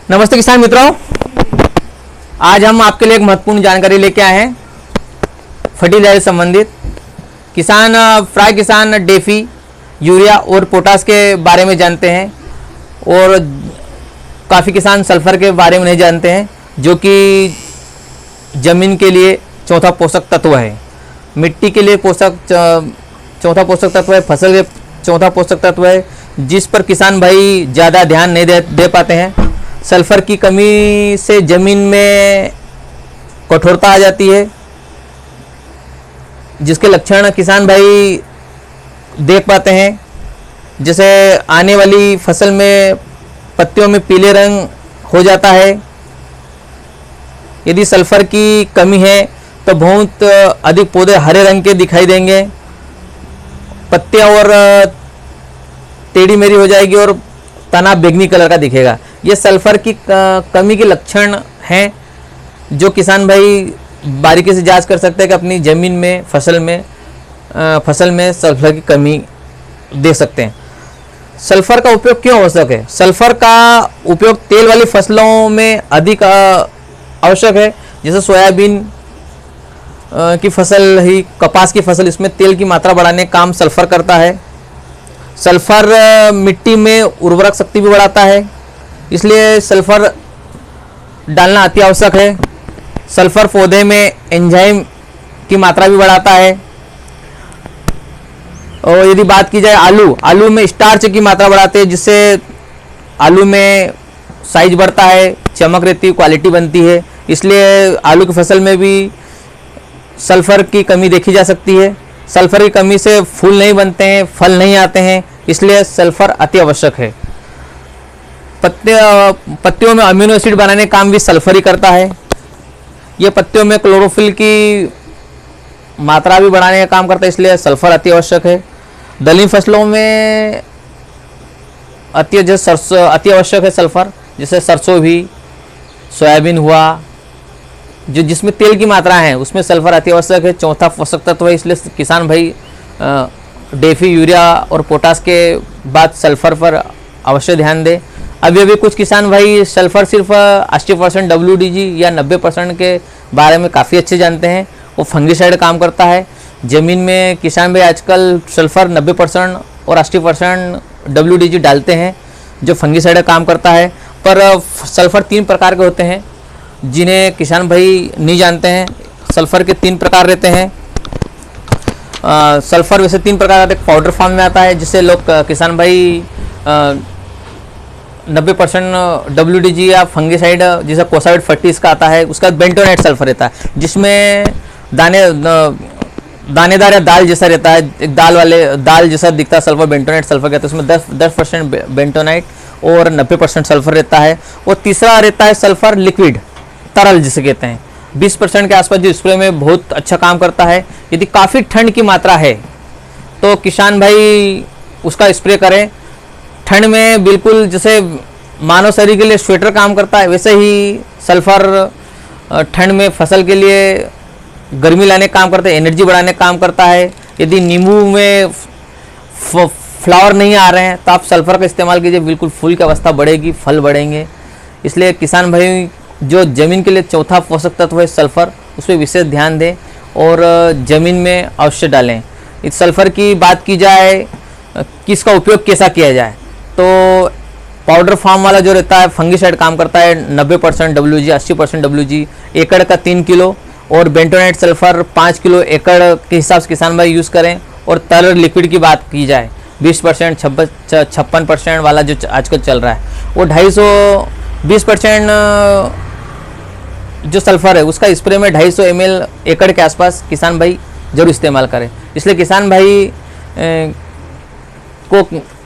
नमस्ते किसान मित्रों, आज हम आपके लिए एक महत्वपूर्ण जानकारी लेके आए हैं फर्टिलाइजर संबंधित। प्राय किसान डेफी, यूरिया और पोटास के बारे में जानते हैं और काफ़ी किसान सल्फर के बारे में नहीं जानते हैं, जो कि ज़मीन के लिए चौथा पोषक तत्व है, मिट्टी के लिए चौथा पोषक तत्व है, फसल के चौथा पोषक तत्व है, जिस पर किसान भाई ज़्यादा ध्यान नहीं दे पाते हैं। सल्फर की कमी से ज़मीन में कठोरता आ जाती है, जिसके लक्षण किसान भाई देख पाते हैं। जैसे आने वाली फसल में पत्तियों में पीले रंग हो जाता है। यदि सल्फर की कमी है तो बहुत अधिक पौधे हरे रंग के दिखाई देंगे, पत्तियां और टेढ़ी मेढ़ी हो जाएगी और तना बैंगनी कलर का दिखेगा। ये सल्फर की कमी के लक्षण हैं, जो किसान भाई बारीकी से जांच कर सकते हैं कि अपनी ज़मीन में फसल में सल्फर की कमी देख सकते हैं। सल्फर का उपयोग क्यों आवश्यक है? सल्फर का उपयोग तेल वाली फसलों में अधिक आवश्यक है, जैसे सोयाबीन की फसल ही, कपास की फसल, इसमें तेल की मात्रा बढ़ाने का काम सल्फर करता है। सल्फर मिट्टी में उर्वरक शक्ति भी बढ़ाता है, इसलिए सल्फर डालना अति आवश्यक है। सल्फर पौधे में एंजाइम की मात्रा भी बढ़ाता है। और यदि बात की जाए आलू में स्टार्च की मात्रा बढ़ाते हैं, जिससे आलू में साइज बढ़ता है, चमक रहती है, क्वालिटी बनती है। इसलिए आलू की फसल में भी सल्फर की कमी देखी जा सकती है। सल्फर की कमी से फूल नहीं बनते हैं, फल नहीं आते हैं, इसलिए सल्फर अति आवश्यक है। पत्तियों में अमीनो एसिड बनाने का काम भी सल्फर ही करता है। यह पत्तियों में क्लोरोफिल की मात्रा भी बढ़ाने का काम करता है, इसलिए सल्फर अति आवश्यक है। दलहनी फसलों में अति आवश्यक है सल्फर, जैसे सरसों भी, सोयाबीन हुआ, जिसमें तेल की मात्रा है उसमें सल्फर अति आवश्यक है, चौथा पोषक तत्व है। इसलिए किसान भाई डेफी, यूरिया और पोटास के बाद सल्फर पर अवश्य ध्यान दें। अभी कुछ किसान भाई सल्फर सिर्फ 80% WDG या 90% के बारे में काफ़ी अच्छे जानते हैं। वो फंगिसाइड काम करता है। ज़मीन में किसान भाई आजकल सल्फर 90% और 80% WDG डालते हैं, जो फंगिसाइड काम करता है। पर सल्फर 3 प्रकार के होते हैं, जिन्हें किसान भाई नहीं जानते हैं। सल्फर के 3 प्रकार रहते हैं। सल्फर वैसे 3 प्रकार का पाउडर फॉर्म में आता है, जिससे लोग किसान भाई 90% WDG या फंगिसाइड, जैसे कोसाइड फर्टीज का आता है। उसका बेंटोनाइट सल्फर रहता है, जिसमें दानेदार या दाल जैसा रहता है, एक दाल जैसा दिखता है सल्फर, बेंटोनाइट सल्फर कहते हैं। उसमें 10% बेंटोनाइट और 90% सल्फर रहता है। और तीसरा रहता है सल्फर लिक्विड, तरल जिसे कहते हैं, 20% के आसपास, जो स्प्रे में बहुत अच्छा काम करता है। यदि काफ़ी ठंड की मात्रा है तो किसान भाई उसका स्प्रे करें। ठंड में बिल्कुल जैसे मानव शरीर के लिए स्वेटर काम करता है, वैसे ही सल्फर ठंड में फसल के लिए गर्मी लाने का काम करता है, एनर्जी बढ़ाने का काम करता है। यदि नींबू में फ्लावर नहीं आ रहे हैं तो आप सल्फर का इस्तेमाल कीजिए, बिल्कुल फूल की अवस्था बढ़ेगी, फल बढ़ेंगे। इसलिए किसान भाई जो ज़मीन के लिए चौथा पोषक तत्व है सल्फर, उस पर विशेष ध्यान दें और ज़मीन में अवश्य डालें। इस सल्फर की बात की जाए कि इसका उपयोग कैसा किया जाए, तो पाउडर फॉर्म वाला जो रहता है फंगिसाइड काम करता है 90% WG, 80% WG, एकड़ का 3 किलो, और बेंटोनाइट सल्फर 5 किलो एकड़ के हिसाब से किसान भाई यूज़ करें। और तरल लिक्विड की बात की जाए 20%, 56% वाला जो आजकल चल रहा है, वो 20% जो सल्फर है उसका स्प्रे में 250 ml एकड़ के आसपास किसान भाई जरूर इस्तेमाल करें। इसलिए किसान भाई को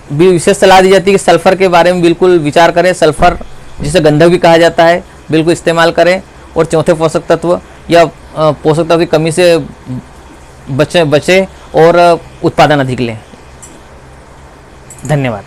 भी विशेष सलाह दी जाती है कि सल्फर के बारे में बिल्कुल विचार करें। सल्फर जिसे गंधक भी कहा जाता है, बिल्कुल इस्तेमाल करें और चौथे पोषक तत्व या पोषक तत्व की कमी से बचे और उत्पादन अधिक लें। धन्यवाद।